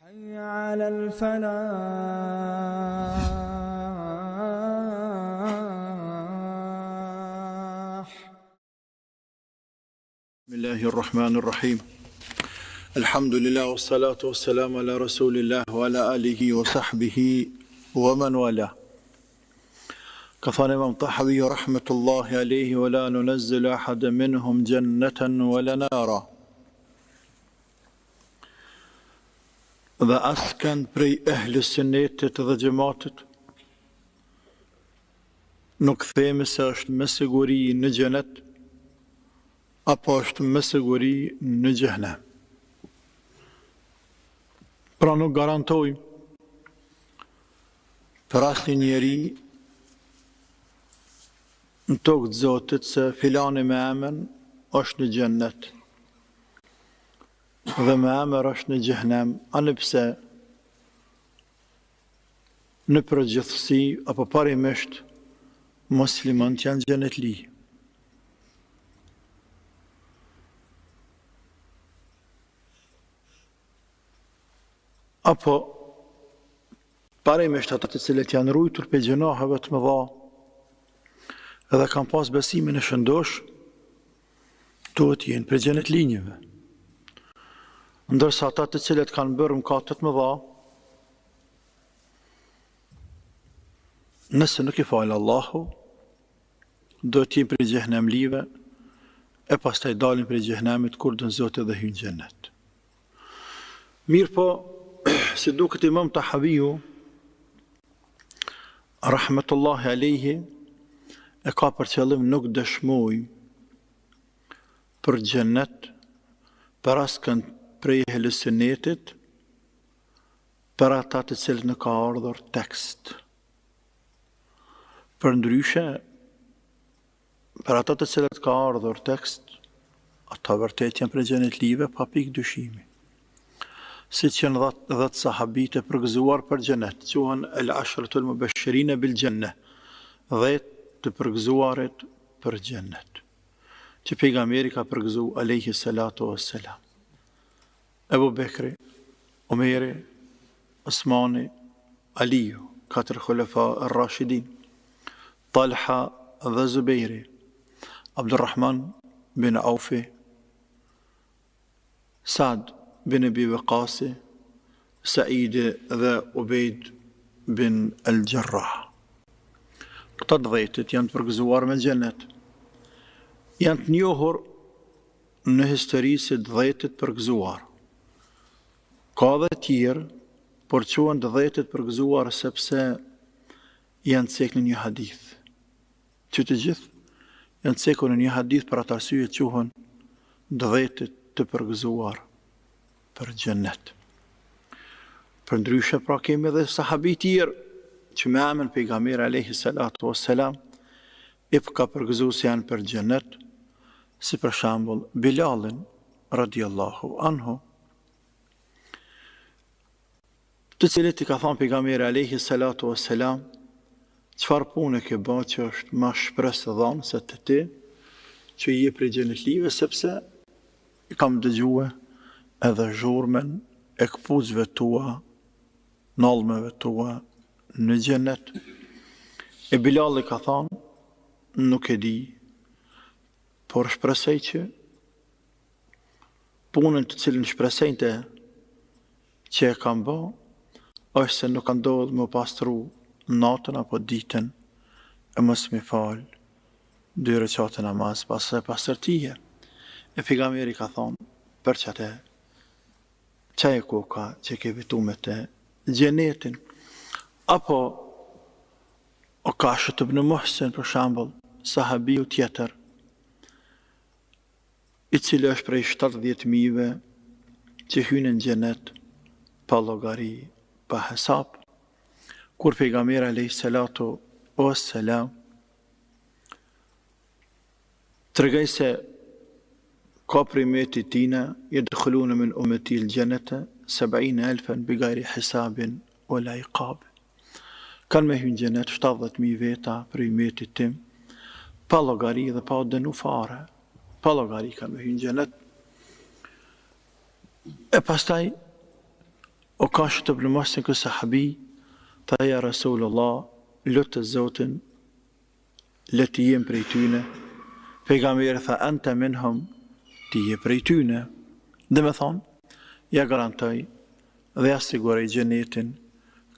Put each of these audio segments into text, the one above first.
حي على الفلاح. بسم الله الرحمن الرحيم. الحمد لله والصلاة والسلام على رسول الله وعلى آله وصحبه ومن والاه. كفان إمام طحاوي رحمة الله عليه: ولا ننزل أحد منهم جنة ولا نارا. Dhe askan prej ehli sunnetit dhe xhamatit nuk themi se është me siguri në xhenet apo është me siguri në xhenem. Pra nuk garantojmë për asnjë njeri në tokë të Zotit se filani me emën është në xhennet dhe me emër është në xhenem, anëpse në përgjithësi apo parimisht muslimanët janë xhenetli. Apo parimisht ata të cilët janë ruajtur për gjunaheve të mëdha edhe kanë pas besimin e shëndosh, duhet jenë për xhenetlinjve. Ndërsa ata të cilët kanë bërë mëkate të mëdha, nëse nuk i falë Allahu, do të jenë për xhenemlive e pastaj dalin për xhenemit kur dën Zoti dhe hyjnë në xhenet. Mirë po, si duket Imam Tahawiu rahmetullahi alayhi e ka për qëllim nuk dëshmoj për xhenet për askën prej ehli sunnetit, për ata të cilët nuk ka ardhur tekst. Përndryshe, për ata të cilët ka ardhur tekst, ata vërtet janë prej xhenetlive pa pikë dyshimi. Siç janë 10 sahabite përgëzuar për xhenet, quhen el-ashratul mubashshirina bil janna, 10 të përgëzuarit për xhenet, që pejgamberi ka përgëzu alayhi salatu wassalam. Ebu Bekri, Omeri, Osmani, Aliju, 4 khulafa ar-Rashidin, Talha dhe Zubejri, Abdurrahman bin Aufi, Saad bin Abi Waqasi, Said dhe Ubejd bin al-Jarrah. Këta 10 janë përgëzuar me xhenet. Janë të njohur në histori si 10 përgëzuar. Ka dhe tjerë, por quhen 10 përgëzuar sepse janë cek në një hadith. Që të gjithë janë cekur në një hadith për atë arsye quhen 10 të përgëzuar për xhenet. Përndryshe pra kemi edhe sahabi tjerë që me emën pejgamberi alayhi salatu wassalam i ka përgëzuar se janë për xhenet, si për shembull Bilalin radhiyallahu anhu, të cilët i ka thënë pejgamberi alayhi salatu wassalam: çfarë pune ke bërë që është më shpresë dhënë se të ti, që je prej xhenetlive, sepse i kam dëgjuar edhe zhurmën e këpucëve tua, nallmeve tua në xhenet. E Bilali ka thënë: nuk e di, por shpresoj që punën të cilën shpresojnte që e kam bërë është se nuk ka ndodhur më pastru natën apo ditën e mos mi fal 2 rekate namaz pas pastërtie. E pejgamberi ka thonë për çatë çaj koka që ke fitu me të xhenetin. Apo Okashat ibn Muhsin, për shembull, sahabiu tjetër, i cili është prej 70.000-ve që hynë në xhenet pa llogari, pa hesab, kur pejgamberi alayhi salatu wassalam tregoi se ka prej umetit tina yadkhuluna min ummati al-jannata 70,000 bighairi hisabin wala iqab. Kanë me hynë xhenet 70.000 veta për umetit tim, pa llogari dhe pa dënu fare. Pa llogari kanë me hynë xhenet. E pastaj ka që të plëmasin kësë sahabi, tha ja Rasulullah, lutë të Zotin, le të jem prej tyne. Pejgamberi tha, anta minhum, ti je prej tyne. Dhe me thonë, ja garantoj dhe ja sigurej gjenetin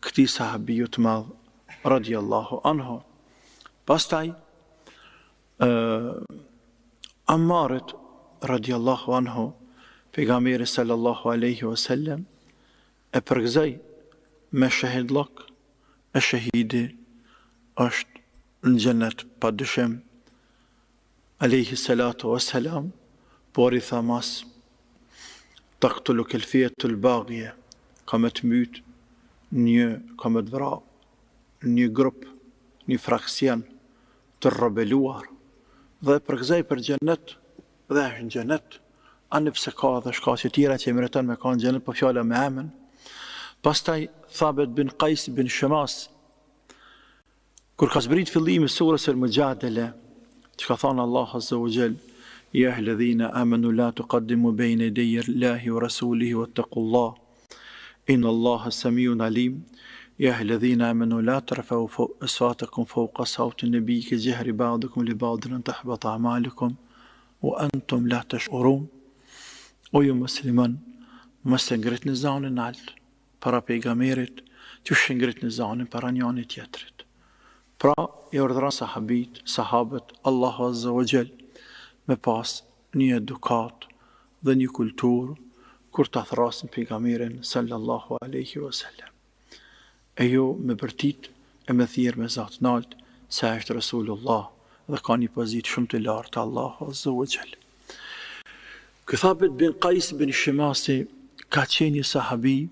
këti sahabiju të madhë, radiallahu anhu. Pastaj, Ammarit, radiallahu anhu, pejgamberi sallallahu aleyhi wasallam, e përgëzaj me shahidlok, e shahidi është në gjennet pa dyshim, aleyhi salatu wassalam, por i tha mas, taqtulu kelfijetu l'bagje, ka me të myt, ka me të vra, një grup, një fraksion të rebeluar, dhe përgëzaj për gjennet, dhe është në gjennet, anë pëse ka dhe shkasje tjera që i mërëton me ka në gjennet, po fjala me amen. Pastaj Thabit bin Qais bin Shemas, kur ka zbrit fillimi surës al-Mujadala, që ka thonë Allah Azza wa Jall, ja alladhina amanu la tuqaddimu bayna yaday Allahi wa rasulihi wattaqullah, inna Allaha samiun alim. يا الذين آمنوا لا ترفعوا أصواتكم فوق صوت النبي كجهر بعضكم لبعض أن تحبط أعمالكم وأنتم لا تشعرون. O ju musliman, mos e ngrit në zanin alt para pejgamberit, që shngrit në zanin para njëri tjetrit. Pra, i urdhëron sahabët, Allahu Azza wa Jall, me pas një edukat dhe një kulturë kur ta thrasin pejgamberin sallallahu alaihi wasallam. E jo me bërtit e me thirë me zatë nalt, se është Rasulullah dhe ka një pozitë shumë të lartë Allahu Azza wa Jall. Ky Thabit bin Qais bin Shemasi ka qenë një sahabi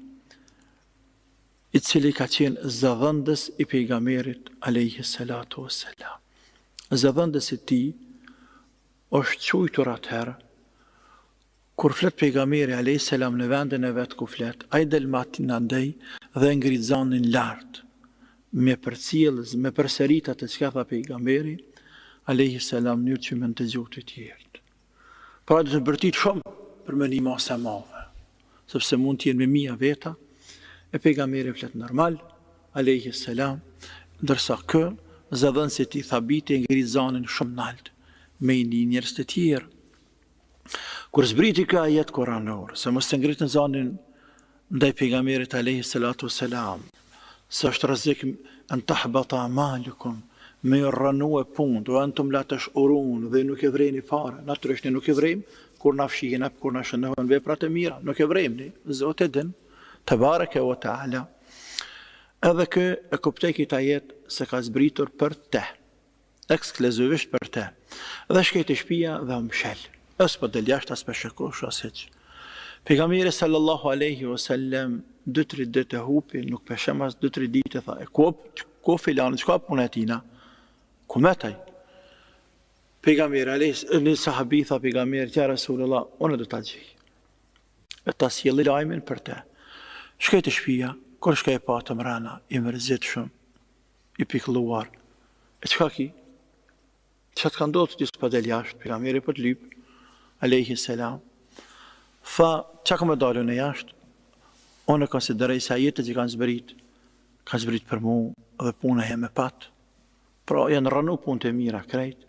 i cili ka qenë zëdhëndës i pejgamberit alayhi salatu wassalam. Zëdhëndës i tij është quajtur atëherë kur flet pejgamberi alayhi salam në vendin e vet ku flet, ai del matin andej dhe ngrit zanin lart me përcjellës, me përsëritat të çka tha pejgamberi alayhi salam në që më të gjuhë të tjerë. Pra do të bërtit shumë për më një masë e madhe, sepse mund të jenë me mia veta, e pejgamberi flet normal alayhi salam, ndërsa kë zëdhënësi i tij Thabiti ngrit zanin shumë lart me një njerëz të tjerë. Kur zbriti ky ajet kuranor, se mos të ngritën zanin ndaj pejgamberit alayhi salatu wassalam, se është rrezik an tahbata a'malukum, me rënue punë, do antum la tashurun, dhe nuk e vreni fare. Natyrisht ne nuk e vrem kur na fshihen, kur na shënohen veprat e mira, nuk e vremni. Zoti din, te bareke wa taala. Edhe kë e kuptoj këtë ajet se ka zbritur për te, ekskluzivisht për te. Dhe shkej te shtëpia dhe mshel. As po del jashtë as po shikosh as hiç. Pejgamberi sallallahu alaihi wasallam 2-3 ditë hupi, nuk peshem as 2-3 ditë tha, ku filan, çka puna e tina? Ku metaj? Pejgamberi në sahabi tha pejgamberi, ja Rasulullah, unë do ta gjej. E ta sjellë lajmin për te. Shkoj te shtëpia, kur shkoj pa të mrena, i mërzitshëm, i pikëlluar. E çka ki? Çka të ka ndodhur ti s'po del jashtë, pejgamberi po të lyp, alayhi salam. Tha, çka ka më dalën e jashtë? Unë konsideroj se ajetet që kanë zbrit për mu dhe puna e me pat. Pra janë rënu punë të mira krejt,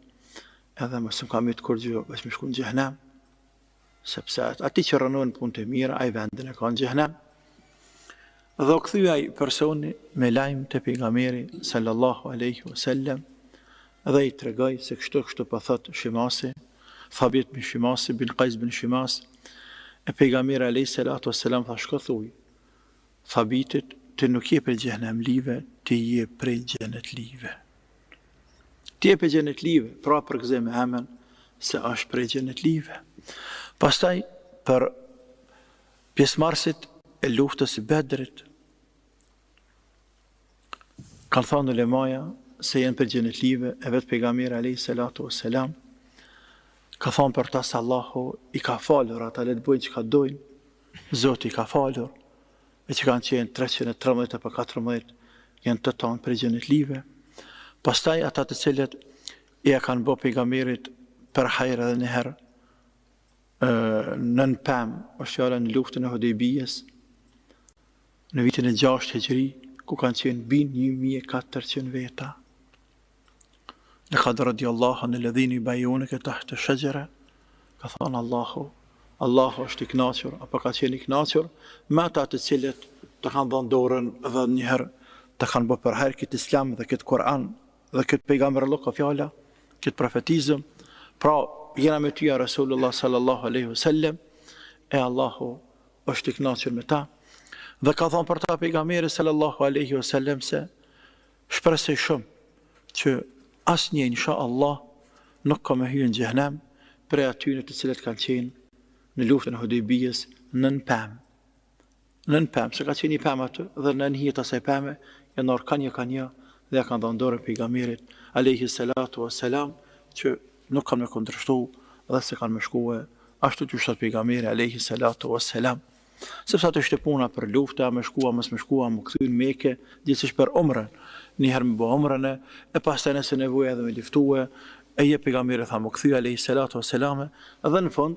edhe më së më kam të kur gjë, veç më shku në gjëhnem, sepse ati që rënu në punë të mira, a i vendin e ka në gjëhnem. Dhe o këthyja i personi me lajmë të pejgamberi sallallahu aleyhi wasallam, dhe i tregoj se kështu për thëtë Shemasi, Thabit bin Shemasi, bin Qais bin Shemas, e pejgamberi alayhi salatu wassalam tha shko thuj, Thabitit, ti nuk je për gjëhnem live, ti je për gjenet live. Ti je për gjenet live, pra për këze me amen, se është për gjenet live. Pastaj, për pjesëmarrësit e luftës i Bedrit, kanë thonë ulemaja se janë për gjenet live, e vetë pejgamberi alayhi salatu wassalam, ka thonë për ta se Allahu i ka falur, ata le të bëjnë që ka dojnë, Zoti i ka falur, e që kanë qenë 313 apo 14, janë të tonë për gjenet live. Pastaj ata të cilët i kanë bë pejgamberit për hajrë edhe njëherë, nën pem, është fjala në luftën e Hudejbijës, në vitin e 6 Hijri, ku kanë qenë bin 1400 veta. Laqad radiyallahu anil ladhina yubayyi'unaka tahta ash-shajara, ka thënë Allahu është i kënaqur, apo ka qenë i kënaqur me ata të cilët të kanë dhënë dorën dhe njëherë të kanë bërë për herë këtë Islam dhe këtë Kur'an dhe këtë pejgamber ka fjala, këtë profetizëm. Pra, jena me ty ja Rasulullah sallallahu alaihi wasallam, e Allahu është i kënaqur me ta. Dhe ka thënë për ta pejgamberi sallallahu alaihi wasallam se shpresoj shumë që asnjë inshallah nuk ka me hyrë në xhenem për atyre të cilët kanë qenë në luftën e Hudejbijës nën pemë. Nën pemë, se ka qenë i pemë aty dhe nën hijet asaj pemë, janë orë kanë dhe ja kanë dhënë dorën pejgamberit alayhi salatu wassalam, që nuk kanë me kundërshtu dhe se kanë me shkuar ashtu që shtat pejgamberi alayhi salatu wassalam. Sepse ato ishte puna për lufta, me shkua, mos me shkua, më kthyn Mekë, gjithsesi për umrën. Një herë me bë umrën e pastaj nëse nevoja edhe me liftue, e je pejgamberi tha më kthy alayhi salatu wassalam, dhe në fund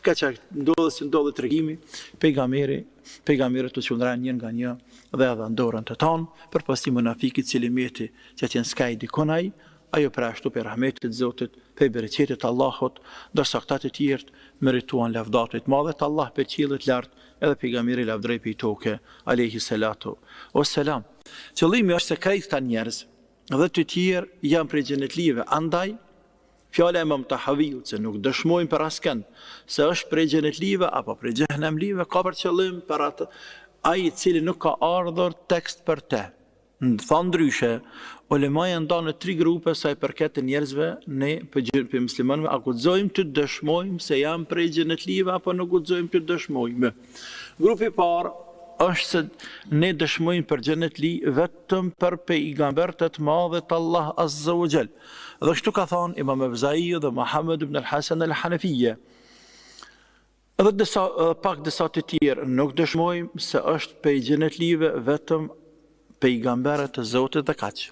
ka që ndodhë tregimi, pejgamberi të qëndran një nga një dhe edhe ndorën të tanë, për pas ti munafikit cili meti që atjen s'ka i dikonaj, ajo për ashtu për rahmetit Zotit, për bereqetit Allahot, dërsa këta të tjertë merituan lavdatit madhe të Allah për qiellit lartë, edhe pejgamberi lavdrej për i toke, alayhi salatu wassalam. Qëllimi është se krejt këta njerëz dhe të tjerë janë prej xhenetlive, andaj fjala e Imam Tahaviut se nuk dëshmojnë për askën se është prej xhenetlive apo prej xhenemlive, ka për qëllim për atë ai i cili nuk ka ardhur tekst për te. Tha ndryshe, ulemaj janë ndarë në 3 grupe sa i përket të njerëzve, ne për muslimanëve a guxojmë të dëshmojmë se janë prej xhenetlive apo nuk guxojmë të dëshmojmë. Grupi i parë është se ne dëshmojmë për xhenetli vetëm për pejgamberët të madhët Allah azza wa jall. Dhe kështu ka thonë Imam Evzai dhe Muhammad ibn al-Hasan al-Hanafiyya. Edhe disa të tjerë nuk dëshmojmë se është prej xhenetlive vetëm pejgamberët të Zotit dhe kaq.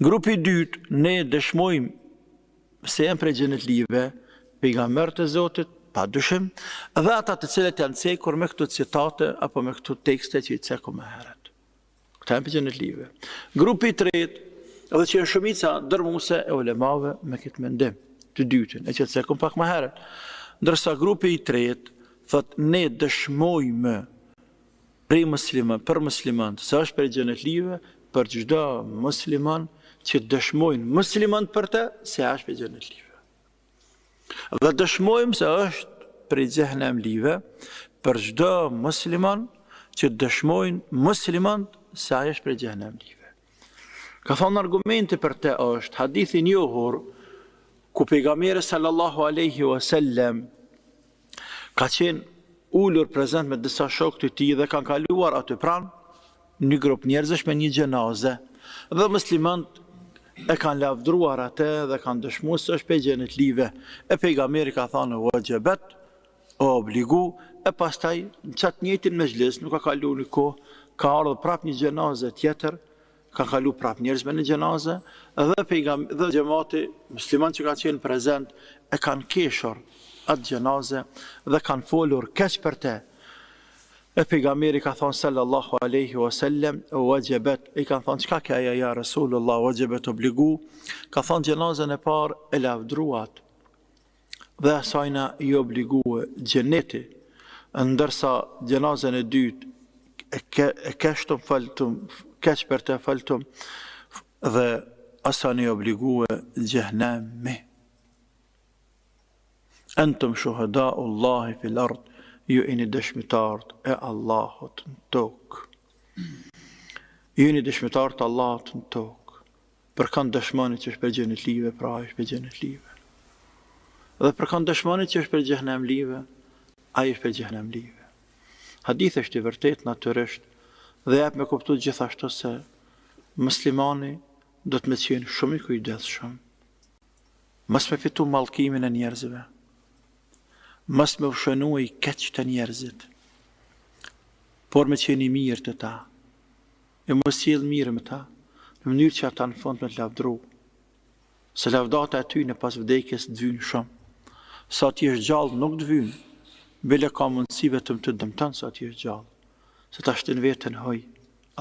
Grupi i dytë, ne dëshmojmë se janë prej xhenetlive pejgamberët të Zotit, pa dyshim, dhe ata të cilët janë cekur me këto citate apo me këto tekste që i ceku më herët. Këta janë prej xhenetlive. Grupi i tretë, edhe që janë shumica dërmuese e ulemave me këtë mendim të dytën, e që ceku pak më herët. Ndërsa grupi i tretë thot ne dëshmojmë prej musliman për musliman se është prej xhenetlive për çdo musliman që dëshmojnë musliman për të se është prej xhenetlive. Dhe dëshmojmë se është prej xhenemlive për çdo musliman që dëshmojnë musliman se ai është prej xhenemlive. Ka thonë argumenti për të është hadithi i njohur ku pejgamberi sallallahu alaihi wasallam ka qenë ullur prezent me disa shokë të tij dhe kanë kaluar aty pranë një grup njerëzish me një xhenaze. Dhe muslimanët e kanë lavdruar atë dhe kanë dëshmuar se është prej xhenetlive. E pejgamberi ka thënë wajibat, o obligu, e pastaj në çat njëjtin mezhlis nuk ka kaluar një kohë, ka ardhur prap një xhenaze tjetër, ka kaluar prap njerëz me një xhenaze dhe pejgamberi dhe xhamati musliman që kanë qenë prezent e kanë keshur atë xhenaze dhe kanë folur keq për te. E pejgamberi ka thonë sallallahu alaihi wasallam wajibat, i kanë thonë çka ka ajo ja Rasulullah, wajibat obligu, ka thonë xhenazën e parë e lavdruat dhe asajna i obligue xheneti, ndërsa xhenazën e dytë e keshtum faltum, keq për te faltum dhe asajna i obligue xhenemi. Antum shuhada'u Allahi fil ard, ju jeni dëshmitarët e Allahut në tokë. Ju jeni dëshmitarët e Allahut në tokë. Për kanë dëshmoni që është për xhenetlive, pra është për xhenetlive. Dhe për kanë dëshmoni që është për xhenemlive, ai është për xhenemlive. Hadithi është i vërtet natyrisht dhe jep me kuptu gjithashtu se muslimani do të me qenë shumë i kujdesshëm. Mos me fitu mallkimin e njerëzve. Mos me ushënu i keq të njerëzit, por me qeni mirë të ta, e mos sjell mirë me ta, në mënyrë që ata në fund me të lavdru, se lavdata e ty në pas vdekjes dvynë shumë, sa ti është gjallë nuk dvynë, bile ka mundësi vetëm të dëmton sa ti është gjallë, se ta shtin vetën hoj.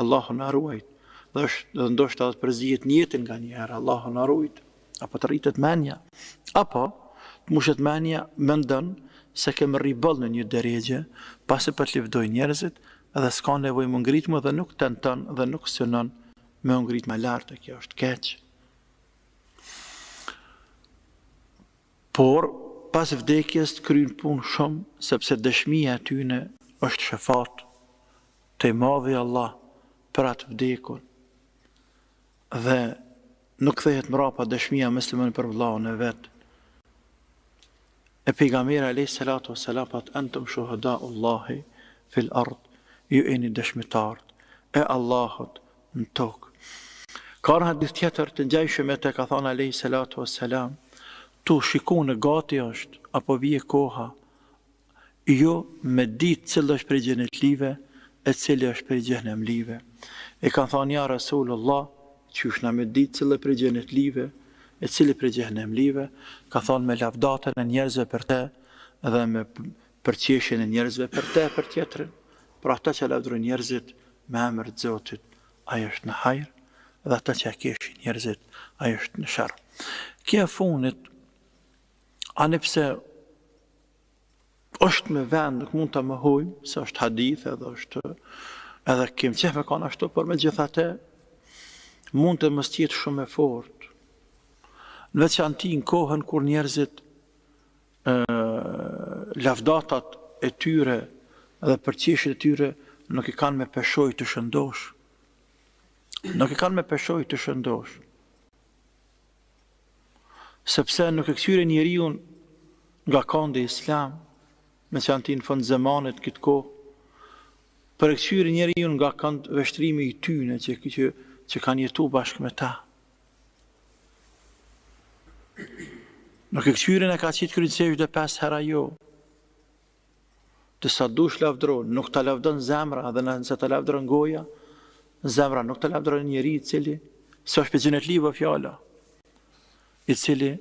Allahu na ruajt. Dhe ndoshta të përzihet njëtin nga njëherë, Allahu na ruajt. Apo të rritet menja. Apo të mushet menja mendon se kemë rribëll në një drejgje, pasi për të lëvdoj njerëzit, edhe s'ka nevojë më ngrit më dhe nuk tenton dhe nuk synon me ngrit më lart, kjo është keq. Por pas vdekjes të kryen punë shumë, sepse dëshmia e tyne është shefat të i madhi Allah për atë vdekun. Dhe nuk kthehet mrapa dëshmia musliman për vllahun e vet. E pejgamberi alayhis salatu wassalam pat antum shuhadaullahi fil ard, ju jeni dëshmitar e Allahut në tokë. Ka një hadith tjetër të ngjashëm te ka thënë alayhis salatu wassalam, tu shikoni gati është apo vije koha, jo me ditë cilë është prej xhenetlive e cili është prej xhenemlive. E kanë thënë ja Rasulullah, qysh na me ditë cilë prej xhenetlive e cili prej xhenemlive, ka thënë me lavdatën e njerëzve për te dhe me përqeshjen e njerëzve për te për tjetrin. Pra ata që lavdrojnë njerëzit me emër të Zotit, ai është në hajër, dhe ata që keshin njerëzit, ai është në sharr. Kjo funit, anipse është me vend, nuk mund të mohojmë, se është hadith edhe kem qef me kanë ashtu, por me gjithate, mund të mos jetë shumë e fort. Në veçanti në kohën kur njerëzit lavdatat e tyre dhe përqeshjet e tyre nuk i kanë me peshoj të shëndosh. Nuk i kanë me peshoj të shëndosh. Sepse nuk e kthyer njeriu nga kondi islam, me që anti në fund zamanit këtë kohë, për e kthyer njeriu nga kënd veshtrimi i tyne që kanë jetu bashkë me ta. Nuk e kthyerin e ka qitë kryqësesh dhe 5 hera jo. Të sa dush lavdron, nuk ta lavdon zemra, dhe nëse ta lavdron goja, zemra nuk ta lavdron njeri i cili, së është për xhenetlive fjala, i cili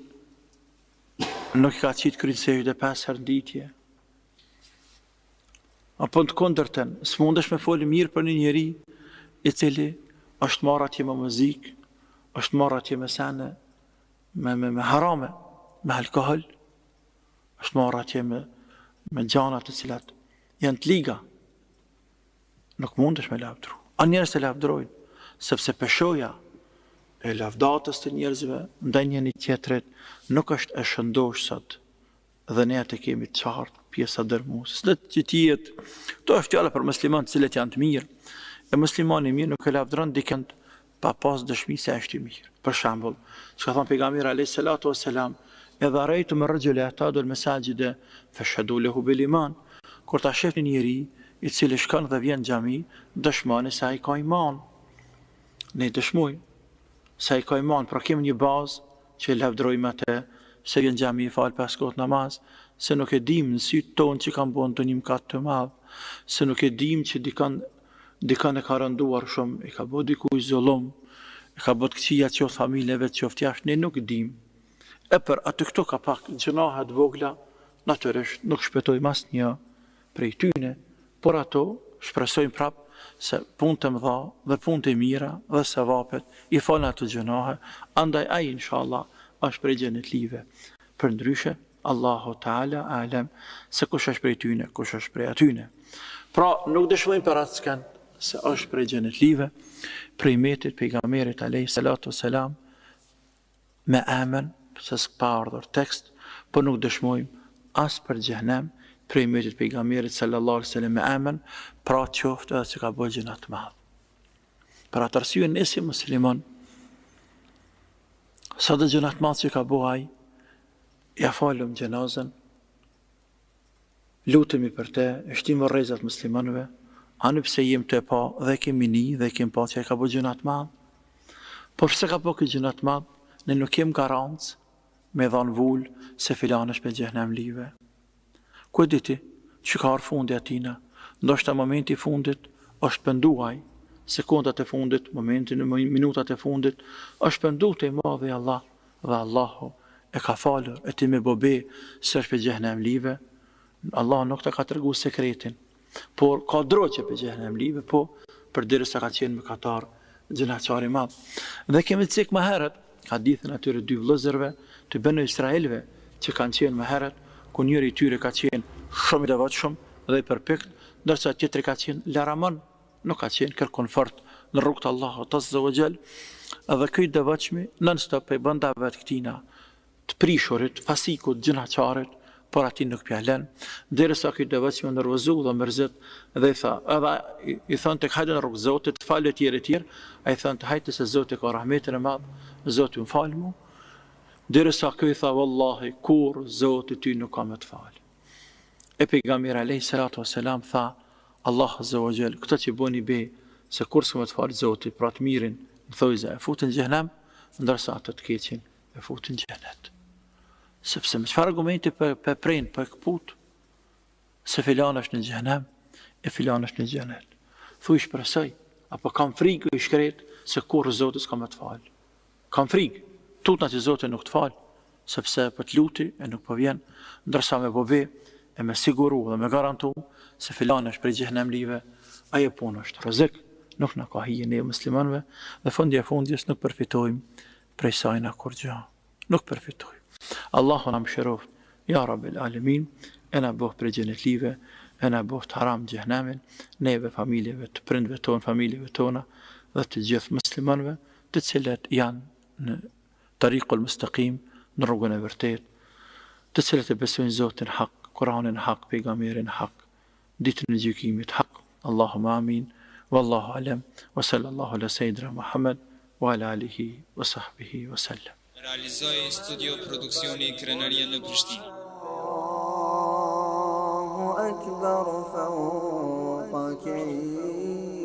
nuk ka qitë kryqësesh dhe 5 herë ditje. Apo të kundërtën, s'mundesh me folë mirë për një njeri i cili është marrë atje me muzikë, është marrë atje me sene, me harame, me alkohol, është marrë atje me gjanat të cilat janë të liga. Nuk mundesh me lavdru. A njerëz të lavdrojnë, sepse peshoja e lavdatës të njerëzve ndaj njëri tjetrit nuk është e shëndosh sot. Dhe ne atë kemi të qartë pjesa dërmuesës. Dhe që tjetë, to është fjala për musliman të cilët janë të mirë. E muslimani mirë nuk e lavdron dikënd pa pas dëshmi se është i mirë. Për shembull, çka thon pejgamberi alayhis salatu wassalam, "Idha ra'aytum ar-rajula yahtadu al-masajida fashhadu lahu bil iman." Kur ta shihni njëri i cili shkon dhe vjen në xhami, dëshmoni se ai ka iman. Ne dëshmojmë se ai ka iman, pra kemi një bazë që lavdrojmë atë, se vjen në xhami fal pas kohët namaz, se nuk e dim në sytë tonë që kanë bën të një mëkat të madh, se nuk e dim që dikan e ka rënduar shumë, e ka bë dikuj zullum, e ka bët këqia qoftë familjeve të qoftë jashtë, ne nuk dim. E për atë këto ka pak gjunahet vogla, natyrisht nuk shpëtojmë asnjë prej tyne, por ato shpresojmë prap se punë të mëdha dhe punë të mira dhe sevapet i falën ato gjunahe, andaj ai inshallah është prej xhenetlive. Përndryshe, Allahu Teala alem se kush është prej tyne, kush është prej atyne. Pra nuk dëshmojmë për atë skën se është prej xhenetlive, prej metit pejgamberit alayhis salatu wassalam me emën, se s'ka ardhur tekst, por nuk dëshmojmë as për xhenem, prej metit pejgamberit sallallahu alaihi wasallam me emën, pra qoftë edhe që ka bëjë gjëna të madhe. Për atë arsye ne si musliman, sa do gjëna të madhe që ka bëjë ai, ja falëm gjenazën, lutemi për te, e shtimë rrezat muslimanëve, anë pse jem të pa dhe kemi ni dhe kemi pa që e ka bëjë gjëna të madhe. Por pse ka bëjë gjëna të madhe, ne nuk kem garancë me dhanë vull se filan është për xhenemlive. Ku e diti që ka arë fundi atina, ndoshta momenti i fundit është penduaj, sekundat e fundit, momentin e minutat e fundit, është pendu të i madhe Allah, dhe Allahu e ka falur, e ti me bobe së është për xhenemlive. Allah nuk të ka tërgu sekretin, por ka droqe për xhehenem live, po përderisa ka qenë mëkatar gjënaçar i madh. Dhe kemi të cek më herët hadithin atyre dy vëllezërve të Banu Israelve që kanë qenë më herët, ku njëri i tyre ka qenë shumë i devotshëm dhe i përpikt, ndërsa tjetri ka qenë laramon, nuk ka qenë kërkon fort në rrugt të Allahut Azza wa Jall. Edhe ky i devotshmi non-stop e bën davet këtina të prishurit, fasikut, gjënaçarit, por ati nuk pjalen, derisa ky i devotshmi nervozu dhe mërzit dhe i tha, edhe i thon tek hajde në rrugë Zotit, falë tjerë, ai thon të hajde se Zoti ka rahmetin e madh, Zoti më fal mu. Derisa ky i tha, wallahi kur Zoti ty nuk ka më të fal. E pejgamberi alayhi salatu wassalam tha, Allah Azza wa Jall, këto që bëni be, se kur s'ka më të fal Zoti, pra të mirin, më thojza e futën në xhenem, ndërsa ato të keqin e futën në xhenet. Sepse me çfarë argumenti për prejnë, për këput, se filan është në xhenem, e filan është në xhenet. Thuj shpresoj, apo kam frikë i shkret, se kur Zoti s'ka më të fal. Kam frikë, tutna që Zoti nuk të fal, sepse për të luti e nuk po vjen, ndërsa me bobe e me siguru dhe me garantu se filan është për xhenem live, ajo punë është rrezik, nuk na ka hije ne muslimanëve, dhe fundjes nuk përfitojmë prej saj na kur gjë. Nuk përfitojmë. Allahu na mëshiroft, ja Rabbil Alamin, e na bëh prej xhenet live, e na bëh të haram xhehenemin, neve familjeve, të prindve tonë, familjeve tona, dhe të gjithë muslimanëve, të cilët janë në tariqul mustaqim, në rrugën e vërtet, të cilët e besojnë Zotin hak, Kur'anin hak, pejgamberin hak, ditën e gjykimit hak. Allahumma amin, wallahu alam, wa sallallahu ala sayyidina Muhammad, wa ala alihi, wa sahbihi, wa sallam. Realizoi studio produksioni Krenaria në Prishtinë. الله أكبر فوق كيف